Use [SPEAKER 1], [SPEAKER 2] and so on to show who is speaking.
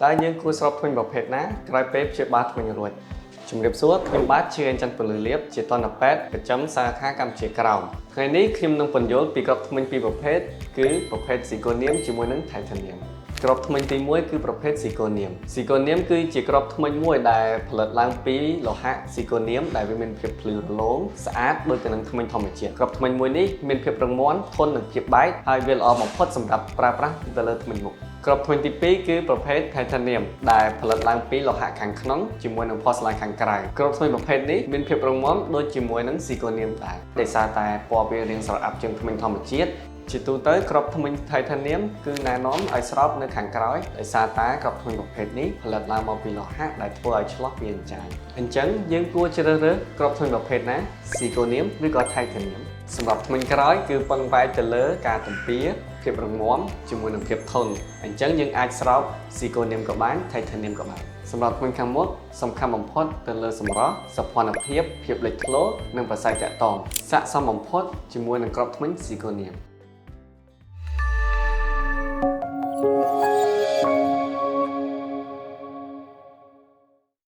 [SPEAKER 1] តើយើងគួរស្របធ្មេញប្រភេទណាក្រោយពេលព្យាបាលធ្មេញរួចជំរាបសួរខ្ញុំបាទឈឺអេនច័ន្ទពលឺលៀបជាតនពេទ្យប្រចាំសាខាកម្ពុជាក្រោមថ្ងៃនេះខ្ញុំនឹងពន្យល់ពីគ្រាប់ធ្មេញពីរប្រភេទគឺប្រភេទស៊ីកូនាមជាមួយនឹងថៃថានីមគ្រាប់ធ្មេញទី1គឺប្រភេទស៊ីកូនាមគឺជាគ្រាប់ធ្មេញមួយដែលផលិតឡើងពីលោហៈស៊ីកូនាមដែលវាមានភាពភ្លឺរលោងស្អាតដូចទៅនឹងធ្មេញធម្មជាតិគ្រាប់ធ្មេញមួយនេះមានភាពរឹងមាំធន់នឹងភាពបែកហើយវាល្អបំផុតសម្រាប់ប្រើប្រាស់ទៅលើធ្មេញមុខគ្រាប់ធ្មេញទី2គឺប្រភេទ Titanium ដែលផលិតឡើងពីលោហៈខាងក្នុងជាមួយនឹង Porcelain ខាងក្រៅគ្រាប់ធ្មេញប្រភេទនេះមានភាពរឹងមាំដូចជាមួយនឹង Zirconium ដែរដោយសារតែពណ៌វារាងស្រអាប់ជាងធ្មេញធម្មជាតិជាទូទៅគ្រាប់ធ្មេញ Titanium គឺណែនាំឲ្យស្រោបនៅខាងក្រោយដោយសារតែគ្រាប់ធ្មេញប្រភេទនេះផលិតឡើងមកពីលោហៈដែលធ្វើឲ្យឆ្លោះវាអញ្ចាញអញ្ចឹងយើងគួរជ្រើសរើសគ្រាប់ធ្មេញប្រភេទណា Zirconium ឬក៏ Titanium សម្រាប់ធ្មេញក្រោយគឺពឹងផ្អែកទៅលើការទំពាភាពរឹងមាំជាមួយនឹងភាពធន់អញ្ចឹងយើងអាចស្រោប Zirconium ក៏បាន Titanium ក៏បានសម្រាប់ធ្មេញខាងមុខសំខាន់បំផុតទៅលើសម្រស់សោភ័ណភាពភាពលេចធ្លោនិងប្រសាទតាក់ទងស័ក្តិសមបំផុតជាមួយនឹងគ្រាប់ធ្មេញ Zirconium